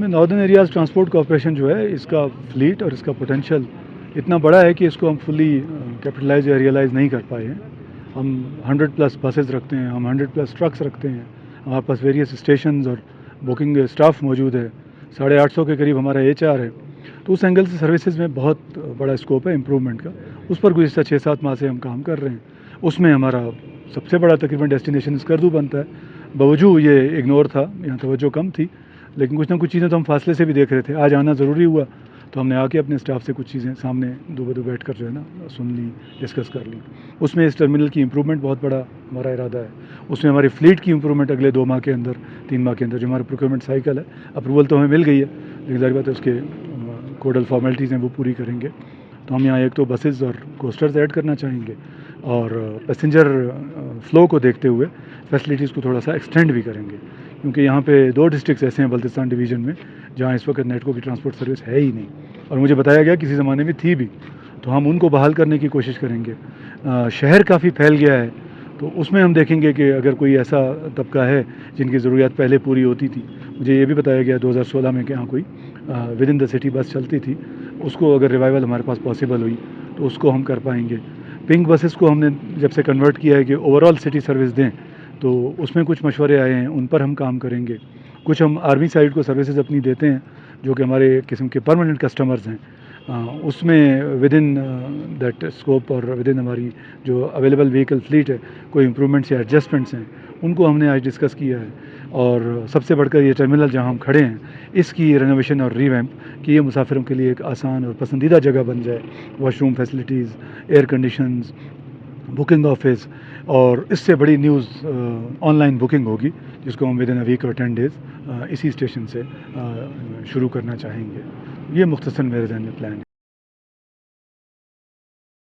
میں northern areas transport corporation جو ہے اس کا فلیٹ اور اس کا پوٹینشیل اتنا بڑا ہے کہ اس کو ہم فلی کیپٹلائز یا ریئلائز نہیں کر پائے ہیں. ہم 100+ بسز رکھتے ہیں, ہم 100+ ٹرکس رکھتے ہیں, ہمارے پاس ویریس اسٹیشنز اور بکنگ اسٹاف موجود ہے, 850 کے قریب ہمارا HR ہے. تو اس اینگل سے سروسز میں بہت بڑا اسکوپ ہے امپرومنٹ کا. اس پر گزشتہ 6-7 ماہ سے ہم کام کر رہے ہیں. اس میں ہمارا سب سے بڑا تقریباً ڈیسٹینیشن اسکردو بنتا ہے. باوجود یہ اگنور تھا, یہاں توجہ کم تھی, لیکن کچھ نہ کچھ چیزیں تو ہم فاصلے سے بھی دیکھ رہے تھے. آج آنا ضروری ہوا تو ہم نے آ کے اپنے اسٹاف سے کچھ چیزیں سامنے دو بدو بیٹھ کر جو ہے نا سن لی, ڈسکس کر لی. اس میں اس ٹرمینل کی امپرومنٹ بہت بڑا ہمارا ارادہ ہے. اس میں ہماری فلیٹ کی امپرومنٹ اگلے 2 ماہ کے اندر 3 ماہ کے اندر جو ہمارا پروکیورمنٹ سائیکل ہے, اپروول تو ہمیں مل گئی ہے, لیکن ظاہر بات ہے اس کے کوڈل فارمیلٹیز ہیں وہ پوری کریں گے. تو ہم یہاں ایک تو بسز اور کوسٹرز ایڈ کرنا چاہیں گے, اور پیسنجر فلو کو دیکھتے ہوئے فیسلٹیز کو تھوڑا سا ایکسٹینڈ بھی کریں گے, کیونکہ یہاں پہ 2 ڈسٹرکٹس ایسے ہیں بلتستان ڈویژن میں جہاں اس وقت نیٹکو کی ٹرانسپورٹ سروس ہے ہی نہیں, اور مجھے بتایا گیا کسی زمانے میں تھی بھی. تو ہم ان کو بحال کرنے کی کوشش کریں گے. شہر کافی پھیل گیا ہے, تو اس میں ہم دیکھیں گے کہ اگر کوئی ایسا طبقہ ہے جن کی ضروریات پہلے پوری ہوتی تھی. مجھے یہ بھی بتایا گیا 2016 میں کہ ہاں کوئی ود ان دا سٹی بس چلتی تھی, اس کو اگر ریوائول ہمارے پاس پاسبل ہوئی تو اس کو ہم کر پائیں گے. پنک بسز کو ہم نے جب سے کنورٹ کیا ہے کہ اوور آل سٹی سروس دیں, تو اس میں کچھ مشورے آئے ہیں, ان پر ہم کام کریں گے. کچھ ہم آرمی سائڈ کو سروسز اپنی دیتے ہیں جو کہ ہمارے قسم کے پرماننٹ کسٹمرز ہیں. اس میں ود ان دیٹ اسکوپ اور ود ان ہماری جو اویلیبل وہیکل فلیٹ ہے کوئی امپرومنٹس یا ایڈجسٹمنٹس ہیں, ان کو ہم نے آج ڈسکس کیا ہے. اور سب سے بڑھ کر یہ ٹرمینل جہاں ہم کھڑے ہیں اس کی رینوویشن اور ریویمپ کہ یہ مسافروں کے لیے ایک آسان اور پسندیدہ جگہ بن جائے. Washroom facilities, air conditions, booking office, اور اس سے بڑی نیوز آن لائن بکنگ ہوگی جس کو ہم ود ان اے ویک اور 10 days اسی اسٹیشن سے شروع کرنا چاہیں گے. یہ مختصراً میرے ذہن میں پلان ہے.